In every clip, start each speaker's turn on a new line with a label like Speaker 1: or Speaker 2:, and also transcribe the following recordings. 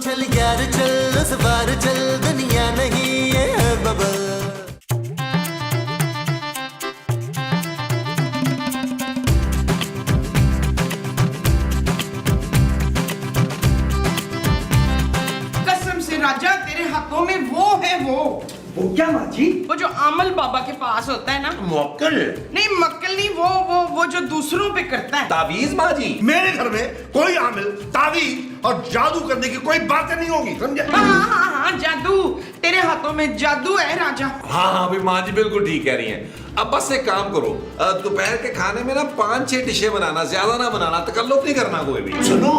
Speaker 1: चल यार चल, उस बार चल, दुनिया नहीं ये है बबल।
Speaker 2: कसम से राजा, तेरे हाथों में वो है
Speaker 3: वो क्या माँ जी?
Speaker 2: वो जो आमल बाबा के पास होता है ना।
Speaker 4: मक्कल
Speaker 2: नहीं मक्कल नहीं, वो जो दूसरों पे करता है।
Speaker 4: तावीज माँ जी।
Speaker 5: मेरे घर में कोई आमिल, तावीज और जादू करने की कोई बातें नहीं होगी, समझे?
Speaker 2: हाँ, जादू। तेरे हाथों में जादू है राजा।
Speaker 4: हाँ अभी माँ जी बिल्कुल ठीक कह रही हैं। अब बस एक काम करो, दोपहर के खाने में ना 5-6 डिशें बनाना, ज्यादा ना बनाना, तकल्लुफ नहीं करना कोई भी।
Speaker 6: सुनो,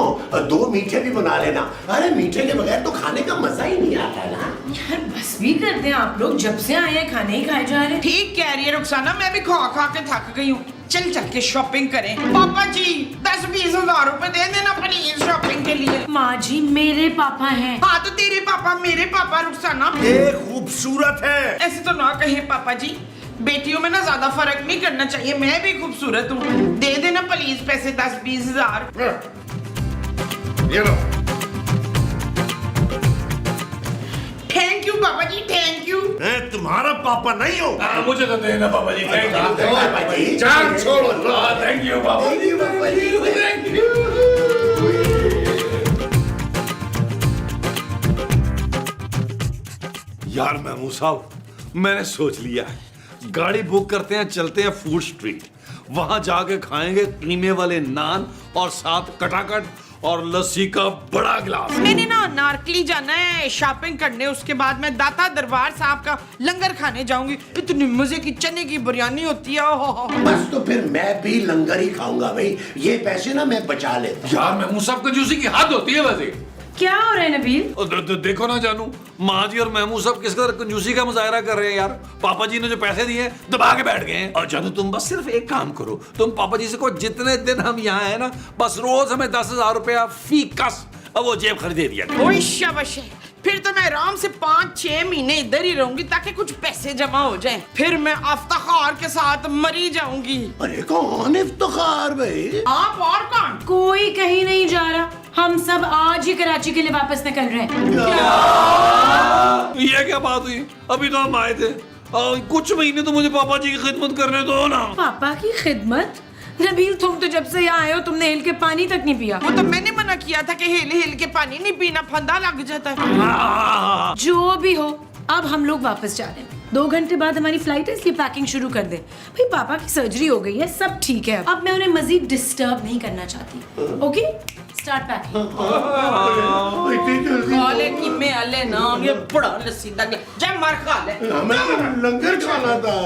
Speaker 6: 2 मीठे भी बना लेना। अरे मीठे के बगैर तो खाने का मजा ही नहीं आता ना।
Speaker 7: यार बस भी करते हैं आप लोग, जब से आए हैं खाने ही खाए जा रहे हैं।
Speaker 2: ठीक कह रही है रुखसाना, मैं भी खा खा के थक गई हूँ। चल चल के शॉपिंग करें। पापा जी 10-20 हजार रुपए दे देना प्लीज शॉपिंग के लिए।
Speaker 7: माँ जी मेरे पापा हैं।
Speaker 2: हाँ तो तेरे पापा मेरे पापा रुखसाना।
Speaker 5: ये खूबसूरत है।
Speaker 2: ऐसे तो ना कहे पापा जी, बेटियों में ना ज्यादा फर्क नहीं करना चाहिए, मैं भी खूबसूरत हूँ। दे देना प्लीज पैसे 10-20 हजार।
Speaker 5: ये लो।
Speaker 2: थैंक यू पापा जी, थैंक यू।
Speaker 5: मैं तुम्हारा पापा नहीं हूँ।
Speaker 4: मुझे तो देना पापा जी। थैंक यू
Speaker 6: पापा जी।
Speaker 5: चार छोड़ो।
Speaker 4: थैंक यू पापा जी।
Speaker 6: Thank you.
Speaker 8: यार महमूद साहब, मैंने सोच लिया है, गाड़ी बुक करते हैं, चलते हैं फूड स्ट्रीट, वहां जाके खाएंगे कीमे वाले नान और साथ कटाकट और लस्सी का बड़ा गिलास।
Speaker 2: मैंने ना नारकली जाना है शॉपिंग करने, उसके बाद मैं दाता दरबार साहब का लंगर खाने जाऊंगी। इतनी मजे की चने की बिरयानी होती है।
Speaker 6: बस तो फिर मैं भी लंगर ही खाऊंगा भाई, ये पैसे ना मैं बचा लेता।
Speaker 4: यार महमूद साहब कंजूसी की हद होती है वैसे।
Speaker 7: क्या हो रहा है नबील?
Speaker 8: देखो ना जानू, माँ जी और महमूद साहब किस कदर कंजूसी का मुजाहरा कर रहे हैं यार। पापा जी ने जो पैसे दिए हैं दबा के बैठ गए हैं। और जानू तुम बस सिर्फ एक काम करो, तुम पापा जी से को जितने दिन हम यहाँ है ना, बस रोज हमें 10,000 रुपया फी कस अब वो जेब खरीदे दिया।
Speaker 2: ओए शाबाश है। फिर तो मैं आराम से 5-6 महीने इधर ही रहूंगी ताकि कुछ पैसे जमा हो जाएं। फिर मैं इफ्तिखार के साथ मरी जाऊंगी।
Speaker 6: अरे कौन इफ्तिखार भाई?
Speaker 2: आप और कौन?
Speaker 7: कोई कहीं नहीं जा रहा, हम सब आज ही कराची के लिए वापस निकल रहे हैं।
Speaker 8: ये क्या बात हुई? अभी तो हम आए थे, कुछ महीने तो मुझे पापा जी की खिदमत करने दो ना।
Speaker 7: पापा की खिदमत? नबील तुम तो जब से यहाँ आए हो तुमने हिल के पानी तक नहीं पिया।
Speaker 2: वो तो मैंने मना किया था कि हिल हिल के पानी नहीं पीना, फंदा लग जाता है।
Speaker 7: जो भी हो, अब हम लोग वापस जा रहे हैं। 2 घंटे बाद हमारी फ्लाइट है, इसलिए पैकिंग शुरू कर दे। भाई पापा की सर्जरी हो गई है, सब ठीक है। अब मैं उन्हें मजीद डिस्टर्ब नहीं करना चाहती। Okay, start packing.
Speaker 2: काले कीमे आले ना, ये बड़ा लस्सी लग गया। जय मार खा ले।
Speaker 6: हमें लंगर खाना था।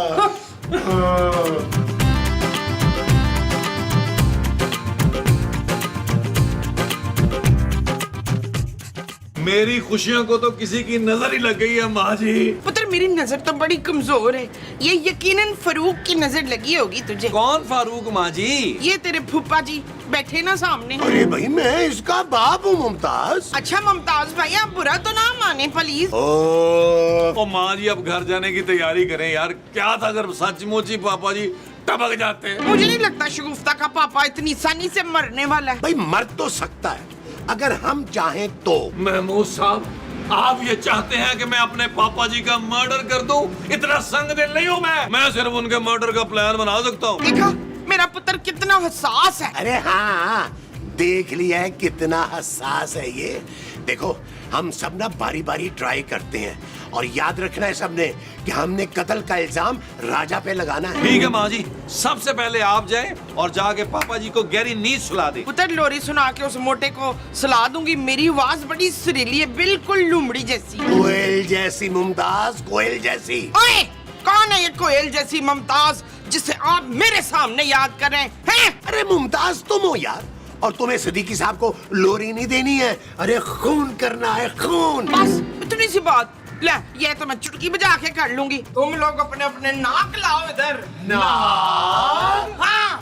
Speaker 8: मेरी खुशियों को तो किसी की नजर ही लग गई है माँ जी।
Speaker 2: पुत्र मेरी नजर तो बड़ी कमजोर है, ये यकीनन फरूक की नजर लगी होगी तुझे।
Speaker 8: कौन फारूक माँ जी?
Speaker 2: ये तेरे फूफा जी बैठे ना सामने।
Speaker 6: अरे भाई मैं इसका बाप हूँ मुमताज।
Speaker 2: अच्छा मुमताज भाई, आप बुरा तो ना माने प्लीज।
Speaker 8: ओ माँ जी अब घर जाने की तैयारी करें यार। क्या था अगर सचमुच ही पापा जी टपक जाते?
Speaker 2: मुझे नहीं लगता शगुफ्ता का पापा इतनी आसानी से मरने वाला है।
Speaker 6: भाई मर तो सकता है अगर हम चाहें तो।
Speaker 8: महमूद साहब, आप ये चाहते हैं कि मैं अपने पापा जी का मर्डर कर दूं? इतना संग दिल नहीं हूं मैं सिर्फ उनके मर्डर का प्लान बना सकता हूँ।
Speaker 2: देखा मेरा पुत्र कितना हसास है।
Speaker 6: अरे हाँ, देख लिया है कितना हसास है ये। देखो हम सब ना बारी बारी ट्राई करते हैं और याद रखना है सबने कि हमने कत्ल का इल्जाम राजा पे लगाना है।
Speaker 8: ठीक है माँ जी, सबसे पहले आप जाएं और जाके पापा जी को गहरी नींद सुला दे।
Speaker 2: पुत्र लोरी सुना के उस मोटे को सुला दूंगी। मेरी आवाज बड़ी सुरीली है, बिल्कुल लुमड़ी जैसी।
Speaker 6: कोयल जैसी मुमताज, कोयल जैसी।
Speaker 2: ओए कौन है ये कोयल जैसी मुमताज जिसे आप मेरे सामने याद कर रहे हैं?
Speaker 6: अरे मुमताज तुम हो यार, और तुम्हें सिद्दीकी साहब को लोरी नहीं देनी है। अरे खून करना है, खून।
Speaker 2: बस इतनी सी बात। ले ये तो मैं चुटकी बजा के कर लूंगी। तुम लोग अपने अपने नाक लाओ इधर। नाक? हाँ।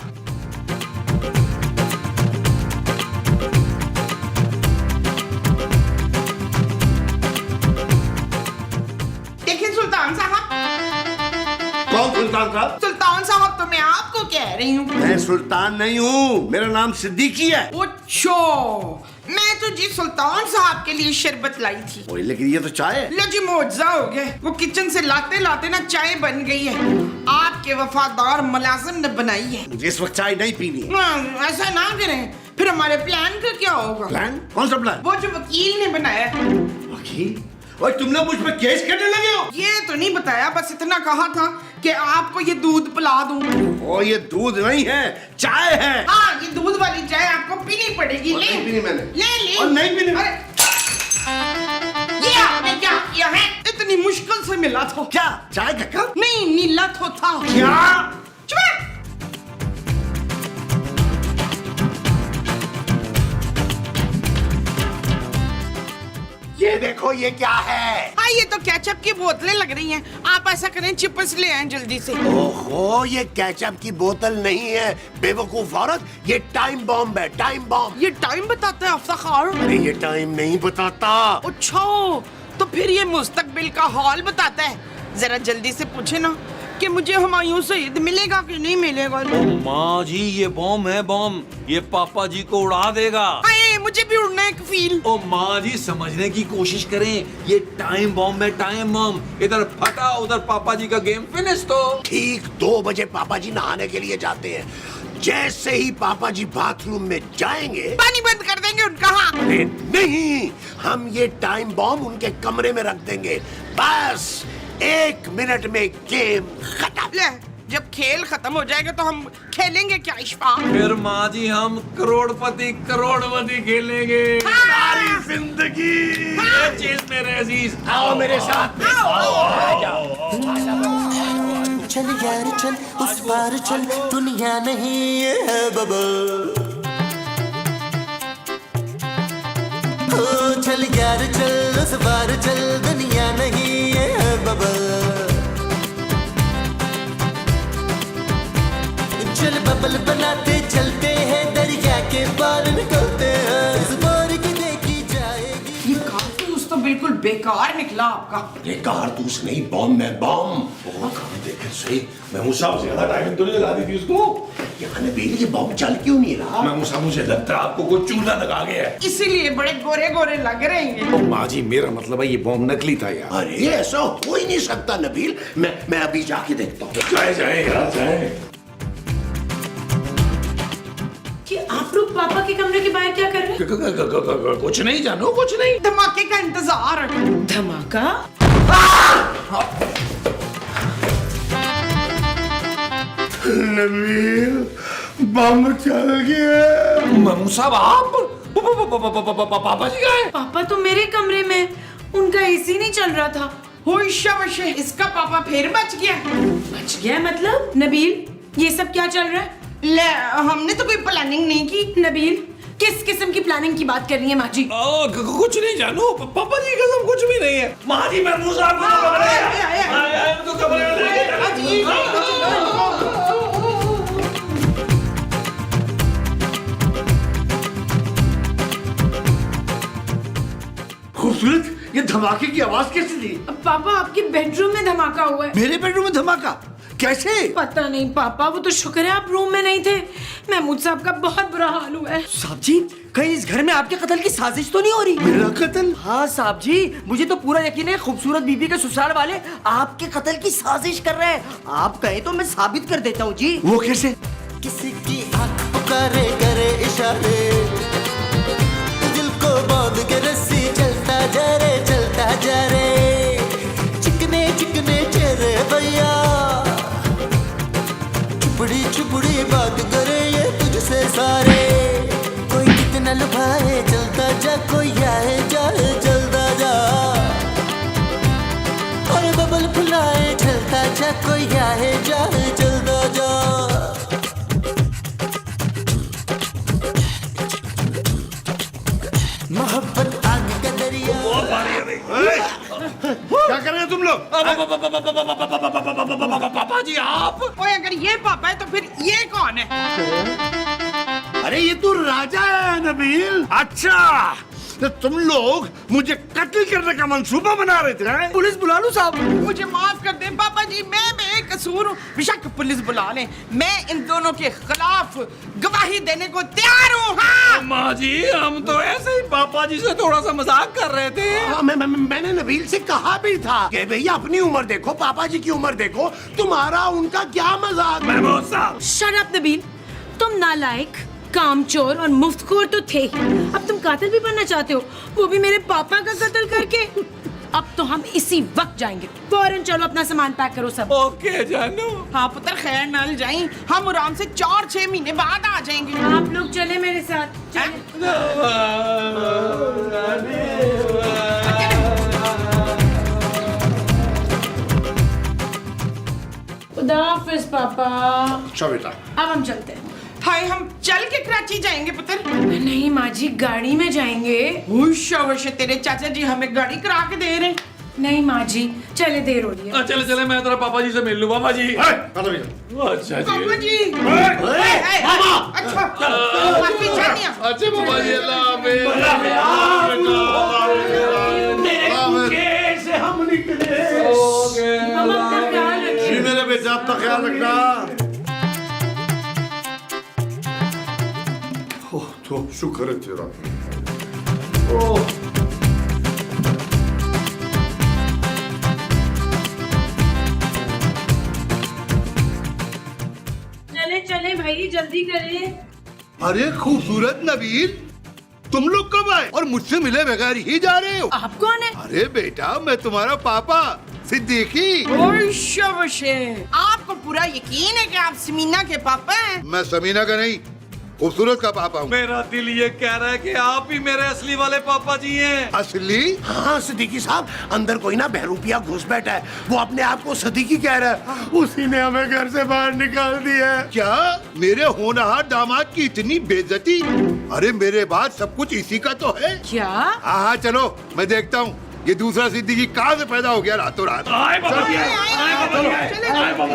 Speaker 2: देखिए सुल्तान साहब।
Speaker 5: कौन सुल्तान साहब?
Speaker 2: सुल्तान साहब तो मैं आपको कह रही हूँ।
Speaker 5: मैं सुल्तान नहीं हूँ, मेरा नाम सिद्दीकी है।
Speaker 2: अच्छा, मैं तो जी सुल्तान साहब के लिए शरबत लाई थी।
Speaker 5: ओए लेकिन ये तो चाय है।
Speaker 2: लो जी मुआवजा हो गया, वो किचन से लाते लाते ना चाय बन गई है, आपके वफादार मुलाजिम ने बनाई है।
Speaker 5: मुझे इस वक्त चाय नहीं पीनी है।
Speaker 2: ऐसा ना करें, फिर हमारे प्लान का क्या होगा?
Speaker 5: प्लान? कौन सा प्लान?
Speaker 2: वो जो वकील ने बनाया है।
Speaker 5: वकील? और तुमने मुझ पे केस करने लगे हो?
Speaker 2: ये तो नहीं बताया, बस इतना कहा था कि आपको ये दूध पिला दूं।
Speaker 5: ओ ये दूध नहीं है, चाय है।
Speaker 2: हाँ, ये दूध वाली चाय आपको पीनी पड़ेगी।
Speaker 5: और
Speaker 2: ले
Speaker 5: नहीं पीनी मैंने।
Speaker 2: ले
Speaker 5: और नहीं पीनी।
Speaker 2: अरे, ये आपने क्या किया है? इतनी मुश्किल से मिला था।
Speaker 5: क्या चाय का कप?
Speaker 2: नहीं, नीला तो था।
Speaker 5: क्या?
Speaker 2: चुप!
Speaker 6: ये देखो ये क्या है?
Speaker 2: हाँ, ये तो केचप की बोतलें लग रही हैं। आप ऐसा करें, चिप्स ले आएं जल्दी से।
Speaker 6: ओहो, ये केचप की बोतल नहीं है बेवकूफ औरत, ये टाइम बॉम्ब है, टाइम बॉम्ब।
Speaker 2: ये टाइम बताता है अफ्ताखार?
Speaker 6: अरे ये टाइम नहीं बताता।
Speaker 2: अच्छा, तो फिर ये मुस्तकबिल का हाल बताता है। जरा जल्दी से पूछे ना कि मुझे हुमायूं सईद मिलेगा कि नहीं मिलेगा।
Speaker 8: माँ जी ये बॉम्ब है, बॉम्ब, ये पापा जी को उड़ा देगा।
Speaker 2: अरे मुझे भी उड़ना है कफील।
Speaker 8: ओ माँ जी समझने की कोशिश करें, ये टाइम बॉम्ब है, टाइम बॉम्ब। इधर फटा उधर पापा जी का गेम फिनिश। तो
Speaker 6: ठीक 2 बजे पापा जी नहाने के लिए जाते हैं। जैसे ही पापा जी बाथरूम में जाएंगे,
Speaker 2: पानी बंद कर देंगे उनका। हाँ,
Speaker 6: अरे नहीं, हम ये टाइम बॉम्ब उनके कमरे में रख देंगे। बस 1 मिनट में गेम खत्म।
Speaker 2: ले, जब खेल खत्म हो जाएगा तो हम खेलेंगे क्या इशफाक?
Speaker 8: फिर माँ जी हम करोड़पति खेलेंगे सारी जिंदगी। ये चीज मेरे अजीज,
Speaker 6: आओ मेरे साथ में।
Speaker 1: चल यार चल, उस पार चल, दुनिया नहीं ये है बबल। ओ चल यार चल, उस पार चल, दुनिया नहीं ये है बबल। चल बबल बनाते चलते हैं, दरिया के पार निकलते हैं, इस बार की देखी जाएगी।
Speaker 2: ये कारतूस तो बिल्कुल बेकार निकला आपका।
Speaker 6: ये कारतूस नहीं, बॉम्ब है, बॉम्ब। देखे सही, मैं साहब ज्यादा टाइम तो नहीं लगा दी थी उसको। यहाँ नबील ये बॉम्ब चल क्यों नहीं रहा?
Speaker 5: मैं साहब मुझे लगता है आपको कोई चूना लगा गया है।
Speaker 2: इसीलिए बड़े गोरे गोरे लग रहे हैं।
Speaker 5: ओ माँ जी मेरा मतलब है ये बॉम्ब नकली था यार।
Speaker 6: अरे ऐसा हो ही नहीं सकता नबील, मैं अभी जाके देखता हूँ।
Speaker 5: जाए यार जाए।
Speaker 7: कि आप लोग पापा के कमरे के बाहर क्या कर रहे हैं?
Speaker 5: कुछ नहीं जानू, कुछ नहीं।
Speaker 2: धमाके का इंतजार।
Speaker 7: धमाका?
Speaker 5: नबील बम चल गया।
Speaker 8: ममू साहब आप पापा जी का है?
Speaker 7: पापा तो मेरे कमरे में, उनका एसी नहीं चल रहा था।
Speaker 2: होश शाबाश, इसका पापा फिर बच गया।
Speaker 7: बच गया मतलब? नबील ये सब क्या चल रहा है?
Speaker 2: ले, हमने तो कोई प्लानिंग नहीं की।
Speaker 7: नबील किस किस्म की प्लानिंग की बात कर रही है माँ जी?
Speaker 8: कुछ नहीं जानू, पापा जी कसम कुछ भी नहीं है। माँ जी महमूद साहब को कमरे में लेके
Speaker 5: खूबसूरत, ये धमाके की आवाज कैसे दी?
Speaker 7: पापा आपके बेडरूम में धमाका हुआ है।
Speaker 5: मेरे बेडरूम में धमाका कैसे?
Speaker 7: पता नहीं पापा, वो तो शुक्र है आप रूम में नहीं थे। महमूद साहब का बहुत बुरा हाल हुआ है।
Speaker 3: साहब जी, कहीं इस घर में आपके कत्ल की साजिश तो नहीं हो रही?
Speaker 5: मेरा कत्ल?
Speaker 3: हाँ साहब जी, मुझे तो पूरा यकीन है खूबसूरत बीबी के ससुराल वाले आपके कत्ल की साजिश कर रहे हैं। आप कहे तो मैं साबित कर देता हूँ जी।
Speaker 5: वो कैसे?
Speaker 1: किसी की आंख पुकारे करे इशारे, दिल को बांध के रस्सी चलता जा रे, चलता जा रे। चिकने चिकने चेहरे भैया, चुपड़ी चुपड़ी बात करे ये तुझसे सारे। कोई कितना लुभाए चलता जा, कोई आए जाए चलता जा, और बबल फुलाए चलता जा, कोई आए जाए चलता जा। मोहब्बत आग का दरिया।
Speaker 5: क्या कर रहे हो तुम लोग?
Speaker 8: पापा जी आप?
Speaker 2: ओए, अगर ये पापा है तो फिर ये कौन है?
Speaker 5: अरे ये तो राजा है नबील। अच्छा, तो तुम लोग मुझे कत्ल करने का मंसूबा बना रहे थे हैं?
Speaker 3: पुलिस बुला लूं साहब?
Speaker 2: मुझे माफ कर दे पापा जी, मैं बेकसूर हूँ। बेशक पुलिस बुला लें, मैं इन दोनों के खिलाफ गवाही देने को तैयार हूँ। हाँ
Speaker 8: माँ जी हम तो ऐसे ही पापा जी से थोड़ा सा मजाक कर रहे थे।
Speaker 6: हाँ, मैंने नबील से कहा भी था कि भैया अपनी उम्र देखो, पापा जी की उम्र देखो, तुम्हारा उनका क्या मजाक।
Speaker 8: महमूद साहब
Speaker 7: शट अप नबील, तुम नालायक, कामचोर और मुफ्तखोर तो थे ही, अब तुम कातिल भी बनना चाहते हो, वो भी मेरे पापा का कत्ल करके। अब तो हम इसी वक्त जाएंगे, फौरन चलो अपना सामान पैक करो सब।
Speaker 8: ओके जानू।
Speaker 2: हाँ पुत्र, खैर नल जाएं, हम आराम से 4-6 महीने बाद आ जाएंगे।
Speaker 7: आप लोग चले मेरे साथ, चले। खुदा हाफिज पापा।
Speaker 5: अच्छा बेटा,
Speaker 7: अब हम चलते हैं।
Speaker 2: हाय, हम चल के कराची जाएंगे पुत्र?
Speaker 7: नहीं माँ जी, गाड़ी में जाएंगे।
Speaker 2: शाबाश, तेरे चाचा जी हमें गाड़ी करा के दे रहे हैं।
Speaker 7: नहीं माँ जी, चले, देर हो रही है।
Speaker 8: चले चले, मैं तेरा पापा जी से मिल लूं। पापा जी।
Speaker 5: पापा
Speaker 8: अच्छा
Speaker 2: पापा
Speaker 8: जी।
Speaker 2: जी। अच्छा पीछे नहीं आ।
Speaker 8: अच्छे पापा जी, अल्लाह हाफिज।
Speaker 5: से हम निकले।
Speaker 7: हम अपना ख्याल रखिए।
Speaker 5: जी मेरे बेटा, अपना ख्याल रखना। ओह, तो शुक्र है तेरा। ओह,
Speaker 7: चले चले भाई, जल्दी करें।
Speaker 5: अरे खूबसूरत नबील, तुम लोग कब आए और मुझसे मिले बगैर ही जा रहे हो?
Speaker 7: आप कौन है?
Speaker 5: अरे बेटा, मैं तुम्हारा पापा सिद्दीकी।
Speaker 2: ओए शाबाश, आपको पूरा यकीन है कि आप समीना के पापा हैं?
Speaker 5: मैं समीना का नहीं, खूबसूरत का पापा हूँ।
Speaker 8: मेरा दिल ये कह रहा है कि आप ही मेरे असली वाले पापा जी हैं।
Speaker 5: असली?
Speaker 6: हाँ सिद्दीकी साहब, अंदर कोई ना बहरूपिया घुस बैठा है, वो अपने आप को सिद्दीकी कह रहा है, उसी ने हमें घर से बाहर निकाल दिया है।
Speaker 5: क्या मेरे होनहार दामाद की इतनी बेइज्जती? अरे मेरे बाद सब कुछ इसी का तो है।
Speaker 7: क्या?
Speaker 5: हाँ चलो, मैं देखता हूँ ये दूसरा सिद्दीकी कहाँ से पैदा हो गया रातों रात।
Speaker 8: आए पापा जी, आए पापा जी, आए पापा जी।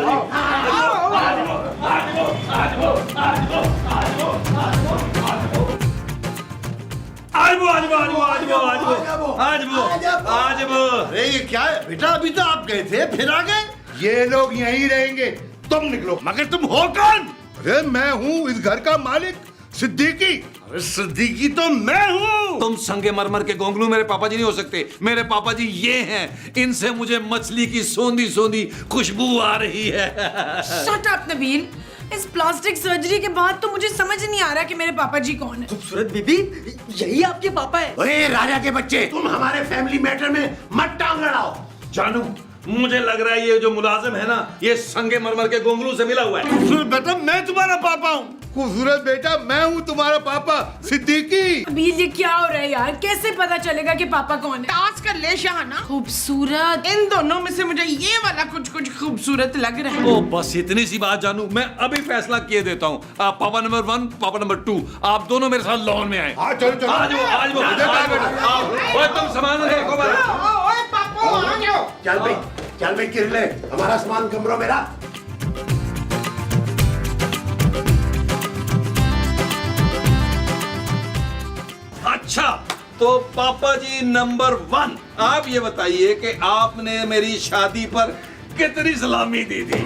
Speaker 8: आज वो।
Speaker 5: अरे ये क्या है बेटा, अभी तो आप गए थे फिर आ गए। ये लोग यहीं रहेंगे, तुम निकलो। मगर तुम हो कौन? अरे मैं हूँ इस घर का मालिक, सिद्दीकी। अरे सिद्दीकी तो मैं हूँ।
Speaker 8: तुम संगे मरमर के गोंगलू मेरे पापा जी नहीं हो सकते। मेरे पापा जी ये हैं, इनसे मुझे मछली की सोंधी सोंधी खुशबू आ रही है।
Speaker 7: शट अप नबील, इस प्लास्टिक सर्जरी के बाद तो मुझे समझ नहीं आ रहा कि मेरे पापा जी कौन है।
Speaker 3: खूबसूरत बीबी, यही आपके पापा है?
Speaker 6: ओए राजा के बच्चे, तुम हमारे फैमिली मैटर में मत टांग लड़ाओ।
Speaker 8: जानू, मुझे लग रहा है ये जो मुलाजिम है ना, ये संगे मरमर के गोंगलू से मिला हुआ है।
Speaker 5: खूबसूरत बेटा, मैं तुम्हारा पापा हूँ। खूबसूरत बेटा, मैं हूँ तुम्हारा पापा सिद्दीकी।
Speaker 7: अभी ये क्या हो रहा है यार? कैसे पता चलेगा कि पापा कौन है?
Speaker 2: टास्क कर ले शाहाना।
Speaker 7: खूबसूरत।
Speaker 2: इन दोनों में से मुझे ये वाला कुछ कुछ खूबसूरत लग रहा है।
Speaker 8: ओ बस इतनी सी बात जानू, मैं अभी फैसला किए देता हूँ। पापा नंबर 1, पापा नंबर 2, आप दोनों मेरे साथ लॉन में आए।
Speaker 5: हाँ चलो चलो।
Speaker 8: आज वो तुम सामान देखो।
Speaker 2: ओए पापा, आ जाओ।
Speaker 6: चल भाई किरले, हमारा सामान कमरों में रख।
Speaker 8: अच्छा, तो पापा जी नंबर 1, आप ये बताइए कि आपने मेरी शादी पर कितनी सलामी दी थी?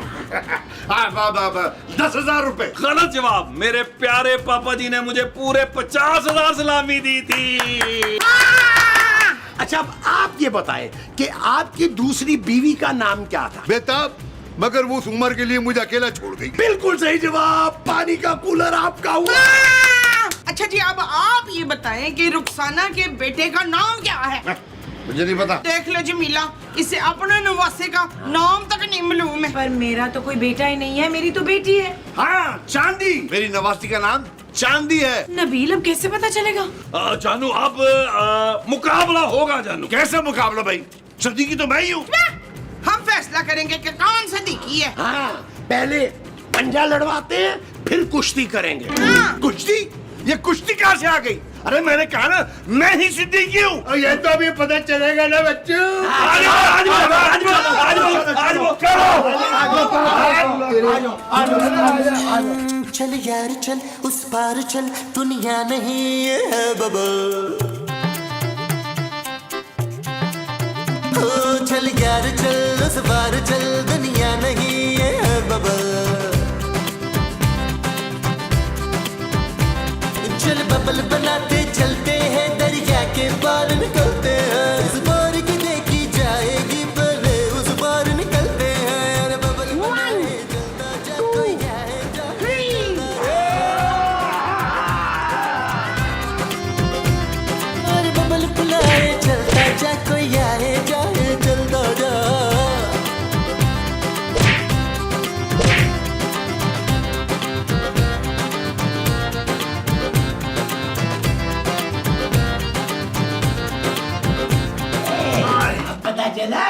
Speaker 5: 10,000 रुपए।
Speaker 8: गलत जवाब। मेरे प्यारे पापा जी ने मुझे पूरे 50,000 सलामी दी थी।
Speaker 6: अच्छा अब आप ये बताएं कि आपकी दूसरी बीवी का नाम क्या था?
Speaker 5: बेटा, मगर वो उस उम्र के लिए मुझे अकेला छोड़ गई।
Speaker 6: बिल्कुल सही जवाब, पानी का कूलर आपका हुआ।
Speaker 2: अच्छा जी, अब आप ये बताएं कि रुखसाना के बेटे का नाम क्या है?
Speaker 5: मुझे नहीं पता।
Speaker 2: देख लो जमीला, इसे अपने नवासे का नाम तक नहीं मालूम है।
Speaker 7: पर मेरा तो कोई बेटा ही नहीं है, मेरी तो बेटी है।
Speaker 5: हाँ, चांदी। मेरी नवासी का नाम चांदी है।
Speaker 7: नबील, अब कैसे पता चलेगा?
Speaker 8: जानू, अब मुकाबला होगा। जानू,
Speaker 5: कैसे मुकाबला भाई? सिद्दीकी तो मैं ही हूँ।
Speaker 2: हम फैसला करेंगे कि कौन सिद्दीकी है।
Speaker 6: हाँ, पहले पंजा लड़वाते हैं, फिर कुश्ती करेंगे।
Speaker 2: हाँ।
Speaker 5: कुश्ती? ये कुश्ती कहाँ से आ गई? अरे मैंने कहा ना, मैं ही सिद्दीकी हूँ। ये तो अभी पता चलेगा ना बच्चों।
Speaker 1: चल यार चल, उस पार चल, दुनिया नहीं है बबल। ओ चल यार चल उस बार चल दुनिया नहीं है बबल चल बबल बनाते चलते हैं दरिया के पार निकलते हैं इस बार की देखी जाएगी पहले उस बार निकलते हैं अरे बबल बनाए चलता जा कोई आए जा अरे बबल बुलाए चलता जा कोई आए जाए चलता जा
Speaker 6: पता चला?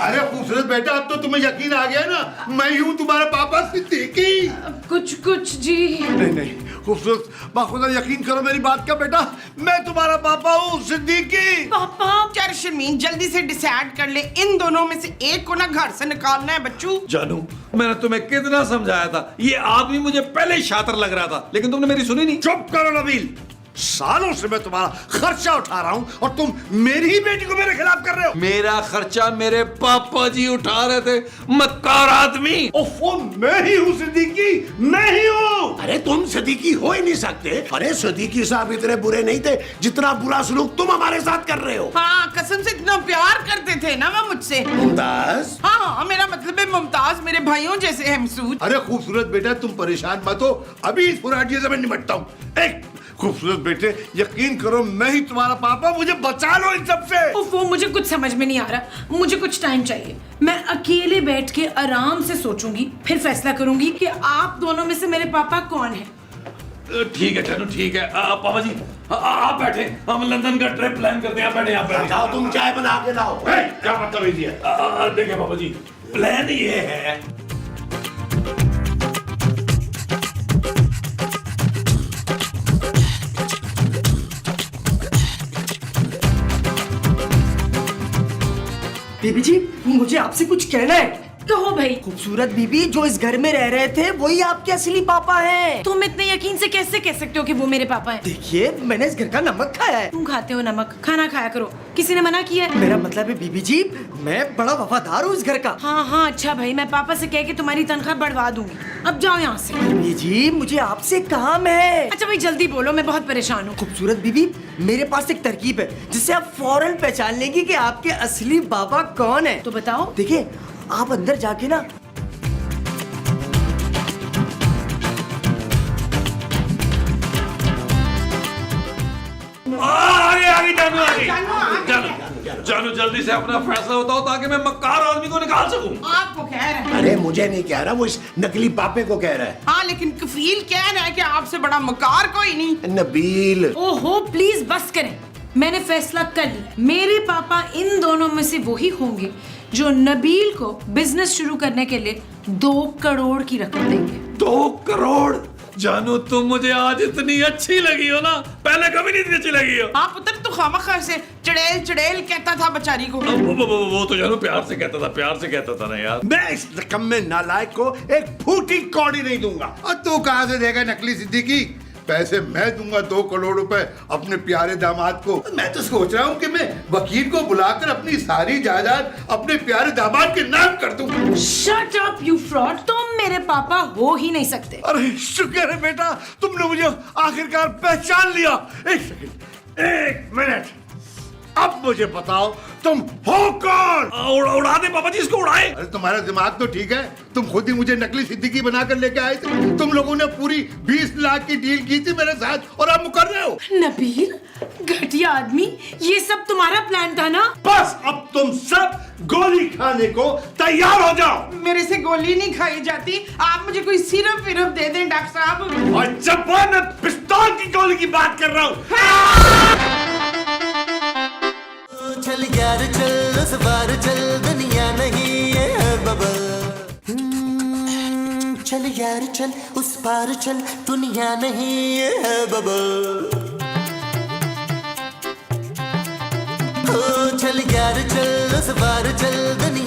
Speaker 5: अरे खूबसूरत बेटा, अब तो तुम्हें यकीन आ गया ना, मैं ही हूँ तुम्हारा पापा सिद्दीकी।
Speaker 7: कुछ कुछ जी।
Speaker 5: नहीं नहीं खूबसूरत, बाखुदा यकीन करो मेरी बात का बेटा, मैं तुम्हारा पापा हूँ सिद्दीकी।
Speaker 7: पापा
Speaker 2: यार शर्मीन जल्दी से डिसाइड कर ले, इन दोनों में से एक को ना घर से निकालना है बच्चू।
Speaker 8: जानू मैंने तुम्हें कितना समझाया था, ये आदमी मुझे पहले ही शातिर लग रहा था, लेकिन तुमने मेरी सुनी नहीं।
Speaker 5: चुप करो नबील, सालों से मैं तुम्हारा खर्चा उठा रहा हूँ और तुम मेरी ही बेटी को मेरे खिलाफ कर रहे हो।
Speaker 8: मेरा खर्चा मेरे पापा जी उठा रहे थे, मक्कार आदमी।
Speaker 5: ओफो, मैं ही हूँ सिद्दीकी, मैं ही हूँ।
Speaker 6: अरे तुम सदीकी हो ही नहीं सकते। अरे सदीकी साहब इतने बुरे नहीं थे जितना बुरा सलूक तुम हमारे साथ कर रहे हो।
Speaker 2: हाँ कसम से इतना प्यार करते थे ना वो मुझसे।
Speaker 6: मुमताज,
Speaker 2: हाँ मेरा मतलब है मुमताज मेरे भाइयों जैसे है मसूद।
Speaker 5: अरे खूबसूरत बेटा तुम परेशान मत हो, अभी इस फुराटिये से मैं निपटता हूँ। एक खूबसूरत बेटे यकीन करो मैं ही तुम्हारा पापा, मुझे बचा लो इन सब से।
Speaker 7: वो मुझे कुछ समझ में नहीं आ रहा, मुझे कुछ टाइम चाहिए। मैं अकेले बैठ के आराम से सोचूंगी, फिर फैसला करूंगी कि आप दोनों में से मेरे पापा कौन है।
Speaker 8: ठीक है जानू ठीक है। पापा जी आप बैठे, हम लंदन का ट्रिप प्लान करते हैं। आप बैठे, आप बैठे।
Speaker 6: जाओ तुम चाय बना के लाओ।
Speaker 5: क्या मतलब है?
Speaker 8: देखिए पापा जी, प्लान ये है।
Speaker 3: बीबी जी मुझे आपसे कुछ कहना है।
Speaker 7: कहो भाई।
Speaker 3: खूबसूरत बीबी जो इस घर में रह रहे थे वही आपके असली पापा हैं।
Speaker 7: तुम इतने यकीन से कैसे कह सकते हो कि वो मेरे पापा हैं?
Speaker 3: देखिए मैंने इस घर का नमक खाया है।
Speaker 7: तुम खाते हो नमक, खाना खाया करो, किसी ने मना किया है?
Speaker 3: मेरा मतलब है बीबी जी मैं बड़ा वफादार हूँ इस घर का।
Speaker 7: हाँ हाँ अच्छा भाई, मैं पापा से कह के तुम्हारी तनख्वाह बढ़वा दूंगी। अब जाओ यहाँ से।
Speaker 3: बीबी जी मुझे आपसे काम है।
Speaker 7: अच्छा भाई जल्दी बोलो, मैं बहुत परेशान हूँ।
Speaker 3: खूबसूरत बीबी मेरे पास एक तरकीब है जिससे आप फौरन पहचान लेंगी कि आपके असली पापा कौन है।
Speaker 7: तो बताओ।
Speaker 3: देखिए आप अंदर जाके ना
Speaker 8: आगे जानू आगे। जानू जल्दी से अपना फैसला बताओ ताकि मैं मक्कार आदमी को निकाल सकूं।
Speaker 2: आपको कह रहे हैं।
Speaker 6: अरे मुझे नहीं कह रहा, वो इस नकली पापे को कह रहा है।
Speaker 2: हाँ लेकिन कफील कह रहा है कि आपसे बड़ा मकार कोई नहीं।
Speaker 6: नबील,
Speaker 7: ओहो प्लीज बस करें, मैंने फैसला कर लिया। मेरे पापा इन दोनों में से वही होंगे जो नबील को बिजनेस शुरू करने के लिए 2 करोड़ की रकम देंगे।
Speaker 8: 2 करोड़? जानू तुम मुझे आज इतनी अच्छी लगी हो ना, पहले कभी नहीं इतनी अच्छी लगी हो।
Speaker 2: हाँ पुत्र तू खामखा से चड़ेल चड़ेल कहता था बेचारी को।
Speaker 8: वो तो जानू प्यार से कहता था, प्यार से कहता था ना यार।
Speaker 5: मैं इस रकम में नालायक को एक फूटी कौड़ी नहीं दूंगा। और तू कहाँ से देगा नकली सिद्दीकी? पैसे मैं दूंगा 2 करोड़ रुपए अपने प्यारे दामाद को। मैं तो सोच रहा हूँ कि मैं वकील को बुलाकर अपनी सारी जायदाद अपने प्यारे दामाद के नाम कर दूं।
Speaker 7: शट अप यू फ्रॉड, तुम मेरे पापा हो ही नहीं सकते।
Speaker 5: अरे शुक्र है बेटा तुमने मुझे आखिरकार पहचान लिया। एक सेकंड, 1 मिनट, अब मुझे बताओ तुम हो कौन?
Speaker 8: उड़ा दे पापा जी, इसको उड़ाए।
Speaker 5: अरे तुम्हारा दिमाग तो ठीक है, तुम खुद ही मुझे नकली सिद्दीकी बनाकर लेके आए थे। तुम लोगों ने पूरी 20 लाख की डील की थी मेरे साथ और अब मुकर रहे हो।
Speaker 7: नबील घटिया आदमी, ये सब तुम्हारा प्लान था ना?
Speaker 5: बस अब तुम सब गोली खाने को तैयार हो जाओ।
Speaker 2: मेरे से गोली नहीं खाई जाती, आप मुझे कोई सिरप विरप दे दें डॉक्टर साहब।
Speaker 5: और जब मैं पिस्तौल की गोली की बात कर रहा हूँ।
Speaker 1: चल यार चल उस बार चल दुनिया नहीं है बबल चल यार चल उस पार चल दुनिया नहीं है बबल चल यार चल उस बार चल दुनिया